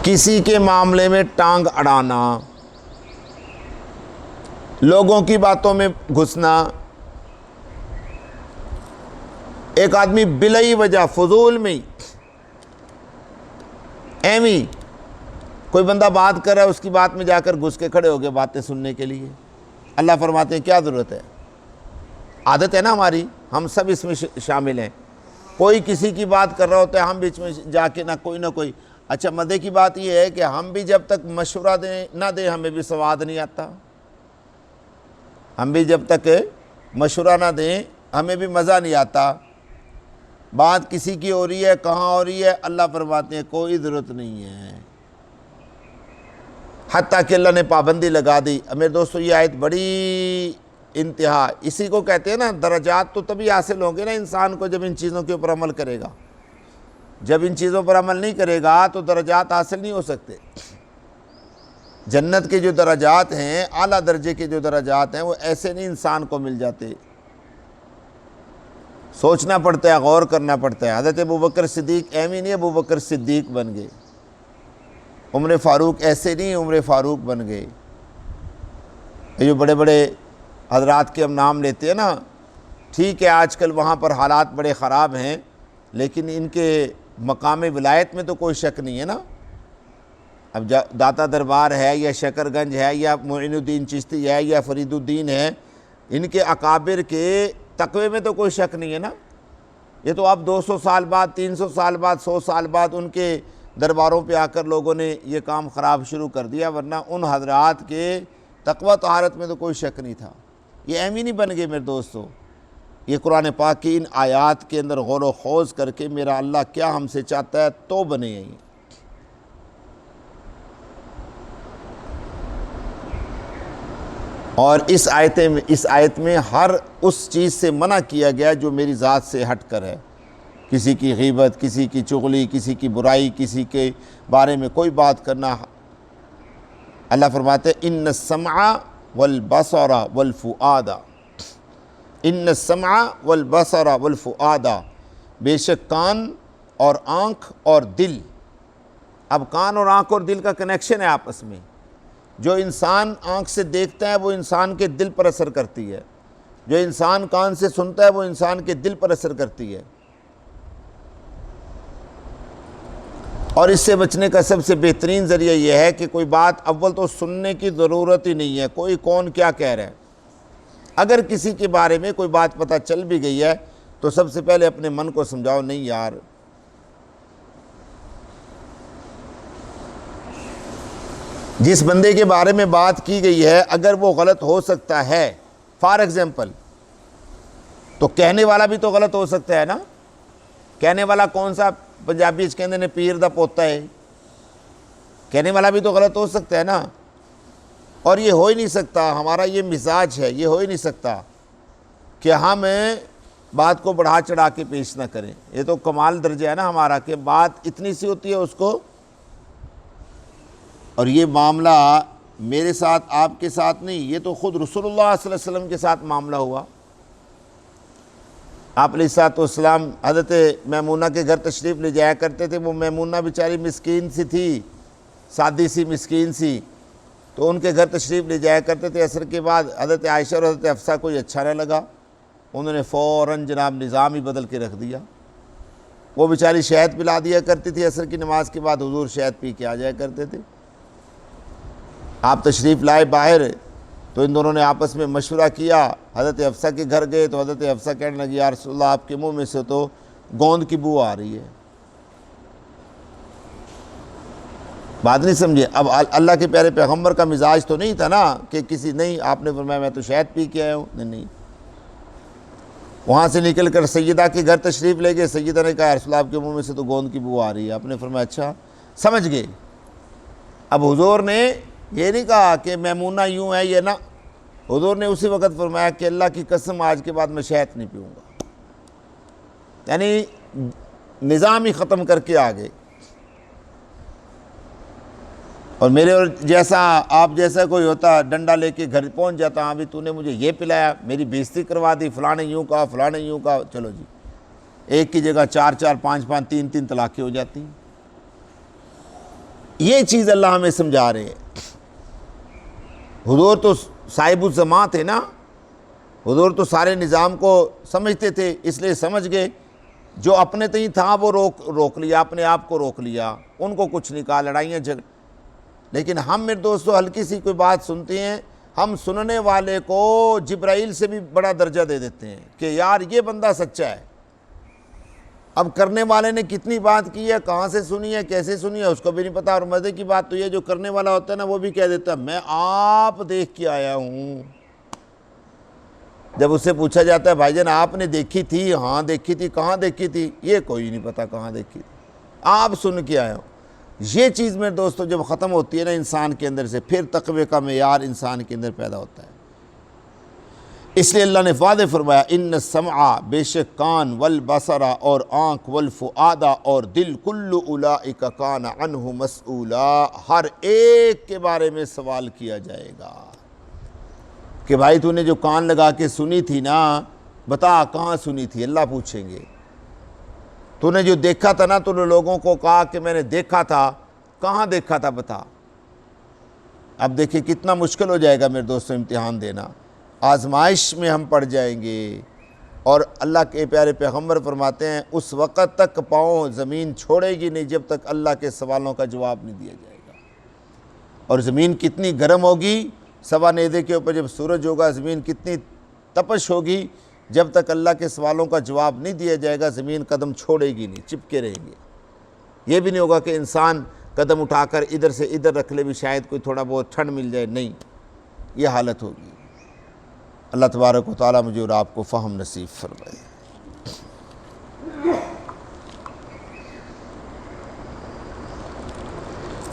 کسی کے معاملے میں ٹانگ اڑانا، لوگوں کی باتوں میں گھسنا، ایک آدمی بلائی وجہ فضول میں ایویں کوئی بندہ بات کر رہا ہے، اس کی بات میں جا کر گھس کے کھڑے ہو گئے باتیں سننے کے لیے۔ اللہ فرماتے ہیں کیا ضرورت ہے؟ عادت ہے نا ہماری، ہم سب اس میں شامل ہیں۔ کوئی کسی کی بات کر رہا ہوتا ہے، ہم بیچ میں جا کے نہ کوئی اچھا مزے کی بات یہ ہے کہ ہم بھی جب تک مشورہ نہ دیں ہمیں بھی سواد نہیں آتا، ہم بھی جب تک مشورہ نہ دیں ہمیں بھی مزہ نہیں آتا۔ بات کسی کی ہو رہی ہے، کہاں ہو رہی ہے، اللہ فرماتے ہیں کوئی ضرورت نہیں ہے، حتیٰ کہ اللہ نے پابندی لگا دی۔ میرے دوستو یہ آیت بڑی انتہا، اسی کو کہتے ہیں نا درجات تو تبھی حاصل ہوں گے نا انسان کو جب ان چیزوں کے اوپر عمل کرے گا۔ جب ان چیزوں پر عمل نہیں کرے گا تو درجات حاصل نہیں ہو سکتے۔ جنت کے جو درجات ہیں، اعلیٰ درجے کے جو درجات ہیں، وہ ایسے نہیں انسان کو مل جاتے، سوچنا پڑتا ہے، غور کرنا پڑتا ہے۔ حضرت ابوبکر صدیق ایویں نہیں ابوبکر صدیق بن گئے، عمر فاروق ایسے نہیں عمر فاروق بن گئے۔ یہ جو بڑے بڑے حضرات کے ہم نام لیتے ہیں نا، ٹھیک ہے آج کل وہاں پر حالات بڑے خراب ہیں، لیکن ان کے مقام ولایت میں تو کوئی شک نہیں ہے نا۔ اب داتا دربار ہے یا شکر گنج ہے یا معین الدین چشتی ہے یا فرید الدین ہے، ان کے اکابر کے تقوی میں تو کوئی شک نہیں ہے نا۔ یہ تو اب 200 سال بعد، 300 سال بعد، 100 سال بعد ان کے درباروں پہ آ کر لوگوں نے یہ کام خراب شروع کر دیا، ورنہ ان حضرات کے تقوی طہارت میں تو کوئی شک نہیں تھا۔ یہ ایویں نہیں بن گئے میرے دوستو۔ یہ قرآن پاک کی ان آیات کے اندر غور و خوض کر کے میرا اللہ کیا ہم سے چاہتا ہے تو بنے ہیں۔ اور اس آیت میں ہر اس چیز سے منع کیا گیا جو میری ذات سے ہٹ کر ہے، کسی کی غیبت، کسی کی چغلی، کسی کی برائی، کسی کے بارے میں کوئی بات کرنا۔ اللہ فرماتے ہیں ان السمع والبصر والفؤاد، ان السمع والبصر والفؤاد، بے شک کان اور آنکھ اور دل۔ اب کان اور آنکھ اور دل کا کنیکشن ہے آپس میں۔ جو انسان آنکھ سے دیکھتا ہے وہ انسان کے دل پر اثر کرتی ہے، جو انسان کان سے سنتا ہے وہ انسان کے دل پر اثر کرتی ہے۔ اور اس سے بچنے کا سب سے بہترین ذریعہ یہ ہے کہ کوئی بات اول تو سننے کی ضرورت ہی نہیں ہے، کوئی کون کیا کہہ رہا ہے۔ اگر کسی کے بارے میں کوئی بات پتہ چل بھی گئی ہے تو سب سے پہلے اپنے من کو سمجھاؤ، نہیں یار جس بندے کے بارے میں بات کی گئی ہے اگر وہ غلط ہو سکتا ہے، فار ایگزامپل، تو کہنے والا بھی تو غلط ہو سکتا ہے نا۔ کہنے والا کون سا؟ پنجابی کہندے نے پیر دا پوتا ہے، کہنے والا بھی تو غلط ہو سکتا ہے نا۔ اور یہ ہو ہی نہیں سکتا، ہمارا یہ مزاج ہے، یہ ہو ہی نہیں سکتا کہ ہم بات کو بڑھا چڑھا کے پیش نہ کریں۔ یہ تو کمال درجہ ہے نا ہمارا کہ بات اتنی سی ہوتی ہے اس کو۔ اور یہ معاملہ میرے ساتھ آپ کے ساتھ نہیں، یہ تو خود رسول اللہ صلی اللہ علیہ وسلم کے ساتھ معاملہ ہوا۔ آپ علیہ الصلوۃ والسلام حضرت میمونہ کے گھر تشریف لے جایا کرتے تھے۔ وہ میمونہ بیچاری مسکین سی تھی، سادی سی مسکین سی، تو ان کے گھر تشریف لے جایا کرتے تھے۔ عصر کے بعد حضرت عائشہ اور حضرت حفصہ کو یہ اچھا نہ لگا، انہوں نے فوراً جناب نظام ہی بدل کے رکھ دیا۔ وہ بیچاری شہد پلا دیا کرتی تھی، عصر کی نماز کے بعد حضور شہد پی کے آ جایا کرتے تھے۔ آپ تشریف لائے باہر تو ان دونوں نے آپس میں مشورہ کیا، حضرت حفصہ کے گھر گئے تو حضرت حفصہ کہنے لگی یا رسول اللہ آپ کے منہ میں سے تو گوند کی بو آ رہی ہے۔ بات نہیں سمجھے؟ اب اللہ کے پیارے پیغمبر کا مزاج تو نہیں تھا نا کہ کسی نہیں، آپ نے فرمایا میں تو شہد پی کے آیا ہوں، نہیں۔ وہاں سے نکل کر سیدہ کے گھر تشریف لے گئے، سیدہ نے کہا یا رسول اللہ آپ کے منہ میں سے تو گوند کی بو آ رہی ہے۔ آپ نے فرمایا اچھا، سمجھ گئے۔ اب حضور نے یہ نہیں کہا کہ میمونہ یوں ہے یہ نہ، حضور نے اسی وقت فرمایا کہ اللہ کی قسم آج کے بعد میں شہد نہیں پیوں گا، یعنی نظام ہی ختم کر کے آ گئے۔ اور میرے اور جیسا آپ جیسا کوئی ہوتا ڈنڈا لے کے گھر پہنچ جاتا، ہاں بھی تو نے مجھے یہ پلایا، میری بےزتی کروا دی، فلاں نے یوں کہا، فلاں نے یوں کہا، چلو جی ایک کی جگہ 4 4 5 5 3 3 طلاقیں ہو جاتی ہیں۔ یہ چیز اللہ ہمیں سمجھا رہے ہیں۔ حضور تو صاحب الزمان تھے نا، حضور تو سارے نظام کو سمجھتے تھے، اس لیے سمجھ گئے جو اپنے تئیں تھا وہ روک لیا، اپنے آپ کو روک لیا، ان کو کچھ نہیں کہا، لڑائیاں جھگڑ۔ لیکن ہم میرے دوستو ہلکی سی کوئی بات سنتے ہیں، ہم سننے والے کو جبرائیل سے بھی بڑا درجہ دے دیتے ہیں کہ یار یہ بندہ سچا ہے۔ اب کرنے والے نے کتنی بات کی ہے، کہاں سے سنی ہے، کیسے سنی ہے، اس کو بھی نہیں پتا۔ اور مزے کی بات تو یہ جو کرنے والا ہوتا ہے نا وہ بھی کہہ دیتا ہے میں آپ دیکھ کے آیا ہوں۔ جب اس سے پوچھا جاتا ہے بھائی جان آپ نے دیکھی تھی؟ ہاں دیکھی تھی۔ کہاں دیکھی تھی؟ یہ کوئی نہیں پتا کہاں دیکھی تھی، آپ سن کے آئے ہو۔ یہ چیز میرے دوستو جب ختم ہوتی ہے نا انسان کے اندر سے، پھر تقوی کا معیار انسان کے اندر پیدا ہوتا ہے۔ اس لیے اللہ نے واضح فرمایا ان السمع، بے شک کان، والبصر اور آنکھ، والفؤاد اور دل، کل اولئک کان عنہ مسئولا، ہر ایک کے بارے میں سوال کیا جائے گا کہ بھائی تو نے جو کان لگا کے سنی تھی نا، بتا کہاں سنی تھی، اللہ پوچھیں گے۔ تو نے جو دیکھا تھا نا، تو نے لوگوں کو کہا کہ میں نے دیکھا تھا، کہاں دیکھا تھا بتا۔ اب دیکھیں کتنا مشکل ہو جائے گا میرے دوستوں امتحان دینا، آزمائش میں ہم پڑ جائیں گے۔ اور اللہ کے پیارے پیغمبر فرماتے ہیں اس وقت تک پاؤں زمین چھوڑے گی نہیں جب تک اللہ کے سوالوں کا جواب نہیں دیا جائے گا۔ اور زمین کتنی گرم ہوگی، سوا نیزے کے اوپر جب سورج ہوگا، زمین کتنی تپش ہوگی، جب تک اللہ کے سوالوں کا جواب نہیں دیا جائے گا زمین قدم چھوڑے گی نہیں، چپکے رہیں گے۔ یہ بھی نہیں ہوگا کہ انسان قدم اٹھا کر ادھر سے ادھر رکھ لے بھی شاید کوئی تھوڑا بہت ٹھنڈ مل جائے، نہیں، یہ حالت ہوگی۔ اللہ تبارک و تعالیٰ مجھے اور آپ کو فہم نصیب فرمائے۔